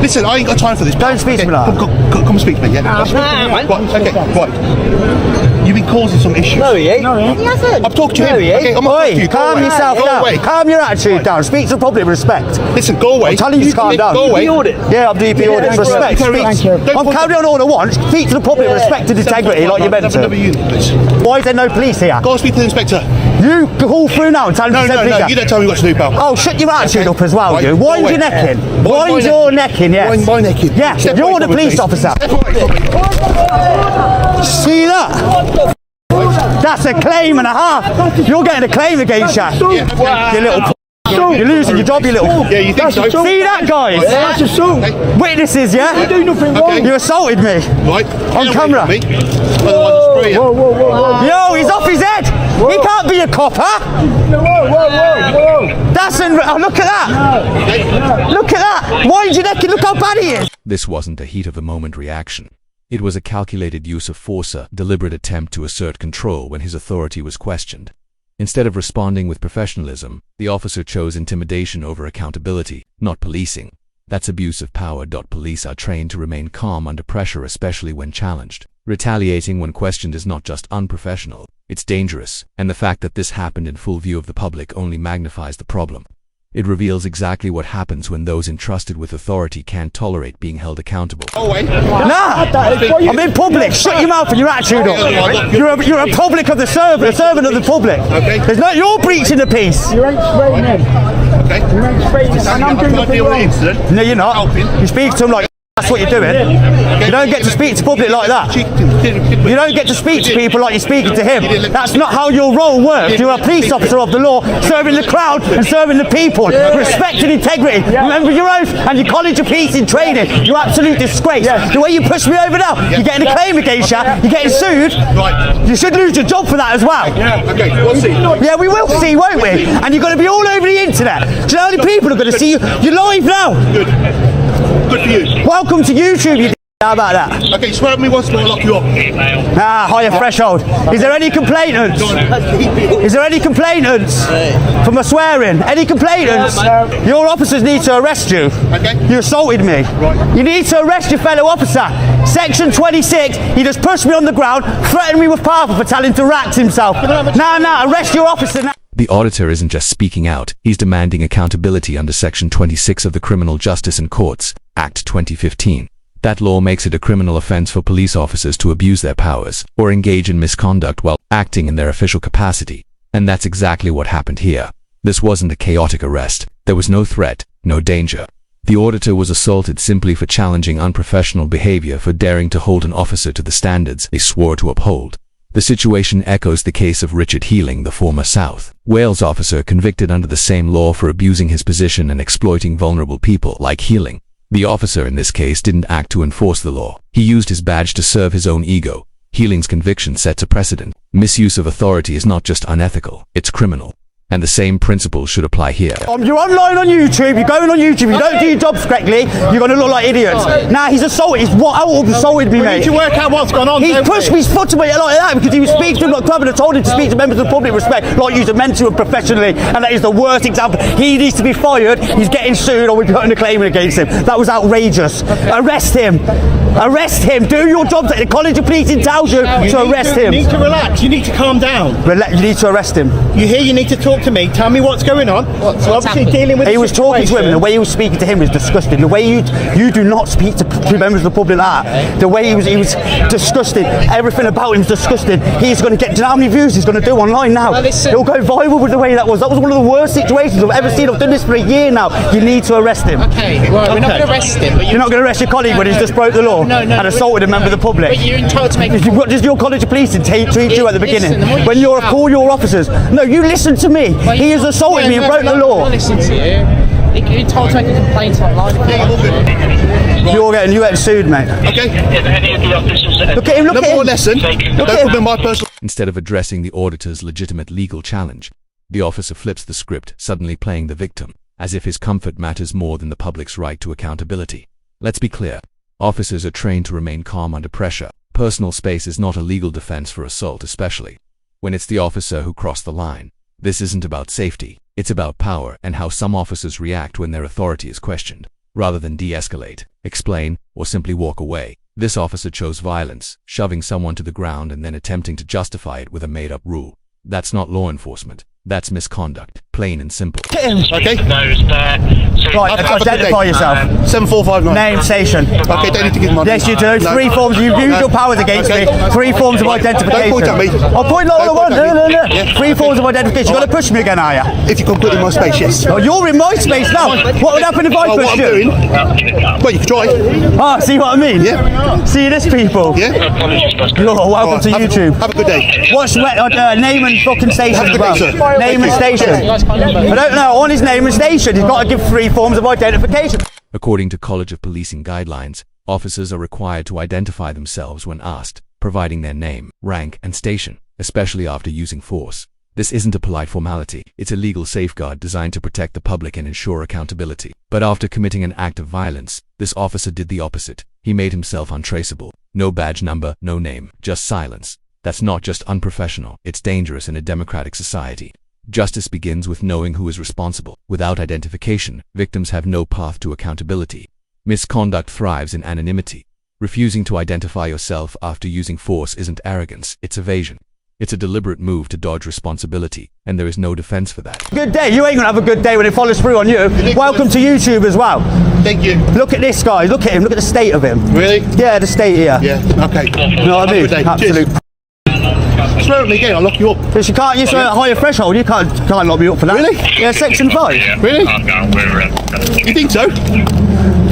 Listen, I ain't got time for this. Don't speak to me like that. Come speak to me, yeah? Right. You've been causing some issues. No, he ain't. He hasn't. I'm talking to him. Okay, I'm Oi, you. calm yourself down. Calm your attitude down. Speak to the public with respect. Listen, go away. I'm telling you to calm down. Go away. Yeah, I'm DP audit. Respect. I'm carrying on all I want. Speak to the public with respect and integrity like you're meant to. Why is there no police here? Go and speak to the inspector. You call through now and tell him to send No, you don't tell me what to do, pal. Oh, shut your attitude up as well, you. Wind your neck in. Wind your neck in, yes. Wind my neck in. Yeah, you're the police officer. See that? That's a claim and a half. You're getting a claim against you. You little you're losing your job, you little. Yeah, you think so? See that, guys? That's assault. Witnesses, yeah? You do nothing wrong. You assaulted me. Right. On camera. Whoa. Yo, he's off his head. He can't be a cop, huh? Whoa. That's look at that. Look at that. Wind your neck and look how bad he is. This wasn't a heat-of-the-moment reaction. It was a calculated use of force, a deliberate attempt to assert control when his authority was questioned. Instead of responding with professionalism, the officer chose intimidation over accountability, not policing. That's abuse of power. Police are trained to remain calm under pressure, especially when challenged. Retaliating when questioned is not just unprofessional, it's dangerous, and the fact that this happened in full view of the public only magnifies the problem. It reveals exactly what happens when those entrusted with authority can't tolerate being held accountable. Oh, wait. Nah, I'm in public. Shut your mouth and your attitude up. You're a public of the servant, a servant of the public. Okay. There's no, you're breaching the peace. You ain't spraying him. Okay. You ain't spraying him. And I'm doing nothing wrong. No, you're not. You speak to him like that's what you're doing. You don't get to speak to public like that. You don't get to speak to people like you're speaking to him. That's not how your role works. You're a police officer of the law, serving the crowd and serving the people. Respect and integrity. Remember your oath and your college of peace in training. You're absolute disgrace. The way you push me over now, you're getting a claim against you. You're getting sued. Right. You should lose your job for that as well. Okay, we'll see. Yeah, we will see, won't we? And you're going to be all over the internet. Do you know how many people are going to see you? You're live now. Good for you. Welcome to YouTube, you how about that? Okay, swear at me once more, I'll lock you up. Higher threshold. Is there any complainants? Is there any complainants for my swearing? Any complainants? Your officers need to arrest you. Okay. You assaulted me. Right. You need to arrest your fellow officer. Section 26, he just pushed me on the ground, threatened me with power for telling him to rat himself. Nah, arrest your officer now. The auditor isn't just speaking out, he's demanding accountability under Section 26 of the Criminal Justice and Courts, Act 2015. That law makes it a criminal offense for police officers to abuse their powers or engage in misconduct while acting in their official capacity. And that's exactly what happened here. This wasn't a chaotic arrest. There was no threat, no danger. The auditor was assaulted simply for challenging unprofessional behavior, for daring to hold an officer to the standards they swore to uphold. The situation echoes the case of Richard Healing, the former South Wales officer convicted under the same law for abusing his position and exploiting vulnerable people like Healing. The officer in this case didn't act to enforce the law. He used his badge to serve his own ego. Healing's conviction sets a precedent. Misuse of authority is not just unethical, it's criminal. And the same principles should apply here. You're online on YouTube, you're going on YouTube, you don't do your jobs correctly, you're going to look like idiots. Nah, he's assaulted, assaulted me, mate. We need to work out what's gone on. He's pushed me, he's foot to me like that because he was speaking to him like club and I told him to speak to members of the public respect like you're meant to and professionally, and that is the worst example. He needs to be fired, he's getting sued, or we're putting a claim against him. That was outrageous. Arrest him. Arrest him. Do your job. The College of Policing tells you to arrest him. You need to relax, you need to calm down. You need to arrest him. You hear, you need to talk to me, tell me what's going on. So obviously dealing with he was talking to him and the way he was speaking to him was disgusting. The way you do not speak to members of the public like that. The way he was disgusting. Everything about him is disgusting. He's going to get, do you know how many views he's going to do online now? Well, he'll go viral with the way that was. That was one of the worst situations I've ever seen. I've done this for a year now. You need to arrest him. Okay, well, we're not going to arrest him. But you're not going to arrest your colleague when he's just broke the law and assaulted a member of the public. But you're entitled to make. What does your College of Policing treat you at the beginning? When you're call your officers. No, you listen to me. He has assaulted me and broke the law. Listen to you. You're told to make a complaint online. You're getting sued, mate. Okay. Look at him. No more lesson. Don't put in my personal. Instead of addressing the auditor's legitimate legal challenge, the officer flips the script, suddenly playing the victim, as if his comfort matters more than the public's right to accountability. Let's be clear. Officers are trained to remain calm under pressure. Personal space is not a legal defense for assault, especially when it's the officer who crossed the line. This isn't about safety, it's about power and how some officers react when their authority is questioned. rather than de-escalate, explain, or simply walk away. This officer chose violence, shoving someone to the ground and then attempting to justify it with a made-up rule. That's not law enforcement. That's misconduct, plain and simple. Okay. Right, identify yourself. 7459. Name, station. Okay, don't need to give my Yes, you do. No. Three forms. You use your powers against me. Three forms of identification. Don't point at me. I'll point like I Don't want. point at me. No. Yeah. Three forms of identification. You're going to push me again, are you? If you can put in my space, yes. Oh, you're in my space now. What would happen if I Oh, pushed what I'm you? doing? Well, you can try. Ah, see what I mean? Yeah. See this, people? Yeah. You're welcome to Have YouTube. Have a good day. What's name and fucking station Have a as good well? day, sir. Name and station. I don't know. On his name and station, he's got to give three forms of identification. According to College of Policing guidelines, officers are required to identify themselves when asked, providing their name, rank, and station, especially after using force. This isn't a polite formality, it's a legal safeguard designed to protect the public and ensure accountability. But after committing an act of violence, this officer did the opposite. He made himself untraceable. No badge number, no name, just silence. That's not just unprofessional, it's dangerous in a democratic society. Justice begins with knowing who is responsible. Without identification, victims have no path to accountability. Misconduct thrives in anonymity. Refusing to identify yourself after using force isn't arrogance, it's evasion. It's a deliberate move to dodge responsibility, and there is no defense for that. Good day. You ain't going to have a good day when it follows through on you. Welcome to YouTube as well. Thank you. Look at this guy. Look at him. Look at the state of him. Really? Yeah, the state here. Yeah. Okay. You know what I mean? Have a good day. Absolute. Cheers. Swear at me again, I'll lock you up. Because you can't use a higher threshold. You can't lock me up for that. Really? Yeah, section 5. Really? You think so?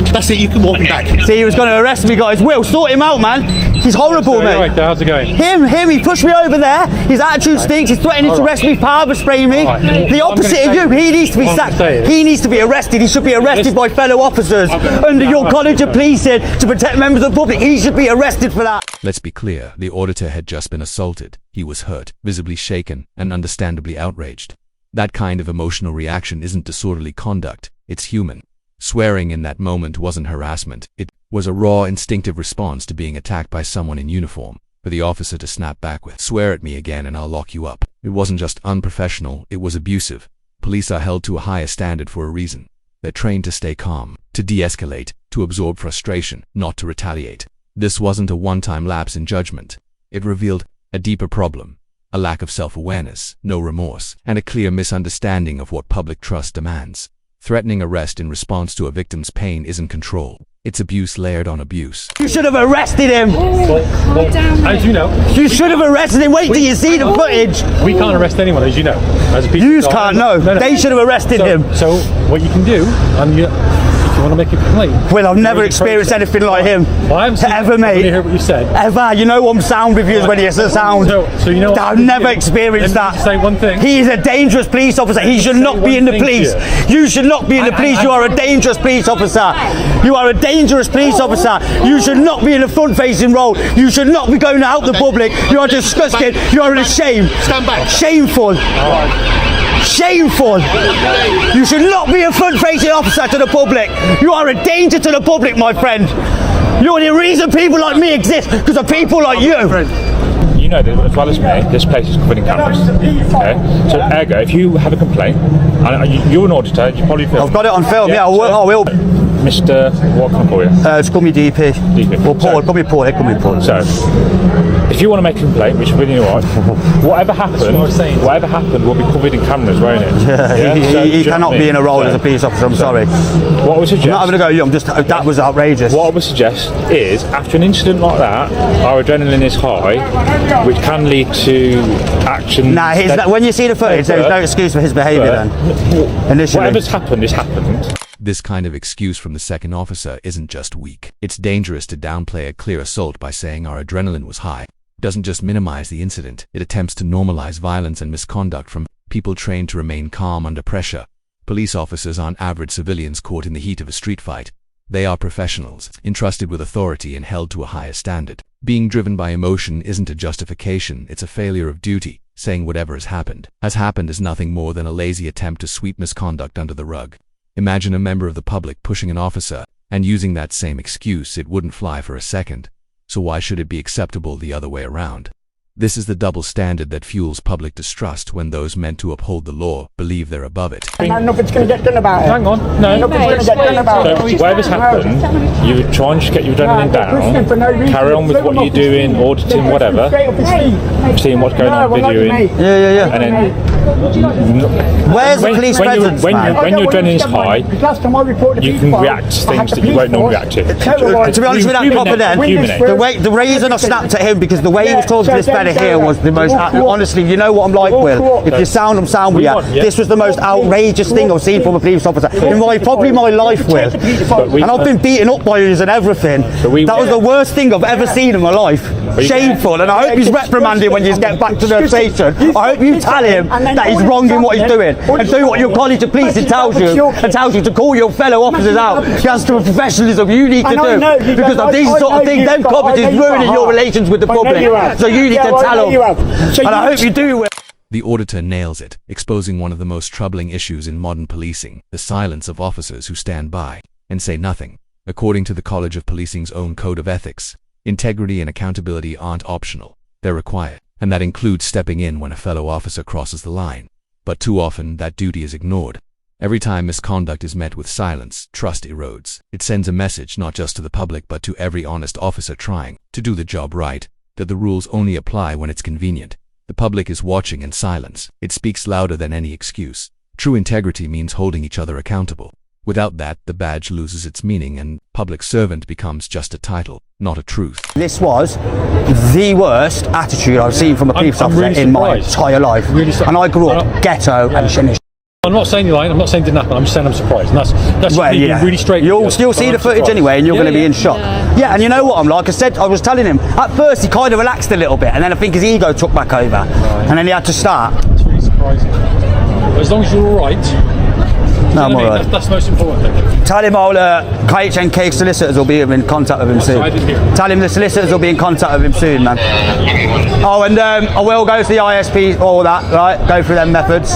That's it, you can walk me back. See, he was going to arrest me, guys. Will, sort him out, man. He's horrible, mate. Right, how's it going? Him, he pushed me over there. His attitude stinks. He's threatening to arrest me, power spray me. Right. The opposite of you. He needs to be sacked. He needs to be arrested. He should be arrested by fellow officers under your College of Policing to protect members of the public. He should be arrested for that. Let's be clear, the auditor had just been assaulted. He was hurt, visibly shaken, and understandably outraged. That kind of emotional reaction isn't disorderly conduct, it's human. Swearing in that moment wasn't harassment, it was a raw, instinctive response to being attacked by someone in uniform. For the officer to snap back with, "Swear at me again and I'll lock you up," it wasn't just unprofessional, it was abusive. Police are held to a higher standard for a reason. They're trained to stay calm, to de-escalate, to absorb frustration, not to retaliate. This wasn't a one-time lapse in judgment. It revealed a deeper problem, a lack of self-awareness, no remorse, and a clear misunderstanding of what public trust demands. Threatening arrest in response to a victim's pain isn't control. It's abuse layered on abuse. You should have arrested him. As you know, You should have arrested him. Wait till you see the footage. we can't arrest anyone, as you know. As a piece You of can't know. No. They should have arrested him. So what you can do, if you want to make a complaint. Well, I've never experienced anything like him. Well, I haven't seen Ever, it. mate. Let me hear what you said. Ever. You know I'm sound reviews when you say sound. So you know what I've never experienced Let me that. say one thing. He is a dangerous police officer. He should not be in the one thing police. to You should not be in the police. You are a dangerous police officer. You are a dangerous police officer. You should not be in a front-facing role. You should not be going out the public. You are disgusting. You are a shame. Stand back. Shameful. Shameful. You should not be a front-facing officer to the public. You are a danger to the public, my friend. You're the reason people like me exist, because of people like you. You know that as well as me, this place is covered in cameras. Okay? So, ergo, if you have a complaint, and you're an auditor, you probably feel. I've got it on film, yeah, I will. Mr. What can I call you? Just call me DP. DP. Or Paul, call me Paul, call me Paul. So, if you want to make a complaint, which really you know whatever happened will be covered in cameras, won't it? He cannot be in a role as a police officer, I'm sorry. What I would suggest. I'm not having a go at you, that was outrageous. What I would suggest is, after an incident like that, our adrenaline is high, which can lead to action. Nah, when you see the footage, there's no excuse for his behaviour then. Initially. Whatever's happened is happened. This kind of excuse from the second officer isn't just weak. It's dangerous to downplay a clear assault by saying our adrenaline was high. It doesn't just minimize the incident, it attempts to normalize violence and misconduct from people trained to remain calm under pressure. Police officers aren't average civilians caught in the heat of a street fight. They are professionals, entrusted with authority and held to a higher standard. Being driven by emotion isn't a justification, it's a failure of duty. Saying whatever has happened is nothing more than a lazy attempt to sweep misconduct under the rug. Imagine a member of the public pushing an officer, and using that same excuse, it wouldn't fly for a second. So why should it be acceptable the other way around? This is the double standard that fuels public distrust when those meant to uphold the law believe they're above it. And nothing's going to get done about it. Hang on. No. Nothing's going to get done about it. So whatever's happened, you try and just get your adrenaline down, carry on with what you're doing, auditing, whatever, seeing what's going on, videoing, Yeah. and then Where's the police presence, man? when your adrenaline's high, you can react to things that you won't normally react to. To be honest with that proper then, the reason I snapped at him because the way he was talking to this fella here was the most, honestly, you know what I'm like, Will. If you sound, I'm sound with you. This was the most outrageous thing I've seen from a police officer in probably my life, Will. And I've been beaten up by yous and everything. That was the worst thing I've ever seen in my life. Shameful. And I hope he's reprimanded when you get back to the station. I hope you tell him that he's wrong in what he's doing and do what your college of policing tells you to call your fellow officers out. That's the professionalism you need to do because of these sort of things. Them comments is ruining your relations with the public. So you need to tell them. And I hope you do. The auditor nails it, exposing one of the most troubling issues in modern policing, the silence of officers who stand by and say nothing. According to the College of Policing's own code of ethics, integrity and accountability aren't optional, they're required, and that includes stepping in when a fellow officer crosses the line. But too often, that duty is ignored. Every time misconduct is met with silence, trust erodes. It sends a message not just to the public but to every honest officer trying to do the job right, that the rules only apply when it's convenient. The public is watching in silence. It speaks louder than any excuse. True integrity means holding each other accountable. Without that, the badge loses its meaning and public servant becomes just a title, not a truth. This was the worst attitude I've seen from a police officer really in my surprised. entire life. And I grew up ghetto and shit. I'm not saying you're lying. I'm not saying it didn't happen. I'm just saying I'm surprised. And that's Well, being yeah. really straight. You'll still see the footage anyway, and you're going to be in shock. Yeah, and you know what I'm like. I said, I was telling him at first he kind of relaxed a little bit, and then I think his ego took back over, and then he had to start. It's really surprising. But as long as you're all right. No, I'm all right. That's the most important thing. Tell him all KHNK solicitors will be in contact with him soon. I didn't hear. Tell him the solicitors will be in contact with him soon, man. Oh, and I will go to the ISP, all that, right? Go through them methods.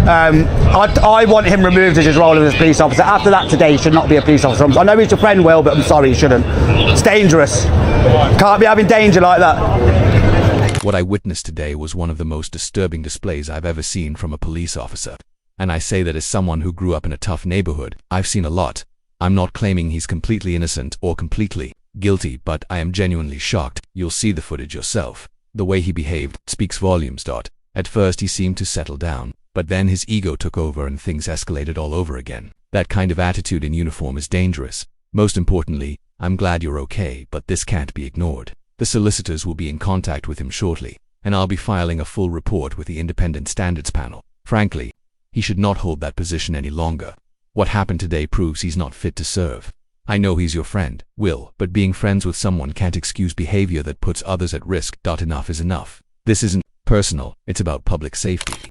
I want him removed as his role as a police officer. After that today, he should not be a police officer. I know he's your friend, Will, but I'm sorry, he shouldn't. It's dangerous. Can't be having danger like that. What I witnessed today was one of the most disturbing displays I've ever seen from a police officer. And I say that as someone who grew up in a tough neighborhood. I've seen a lot. I'm not claiming he's completely innocent or completely guilty, but I am genuinely shocked. You'll see the footage yourself. The way he behaved speaks volumes. At first he seemed to settle down, but then his ego took over and things escalated all over again. That kind of attitude in uniform is dangerous. Most importantly, I'm glad you're okay, but this can't be ignored. The solicitors will be in contact with him shortly, and I'll be filing a full report with the Independent Standards Panel. Frankly, he should not hold that position any longer. What happened today proves he's not fit to serve. I know he's your friend, Will, but being friends with someone can't excuse behavior that puts others at risk. Enough is enough. This isn't personal, it's about public safety.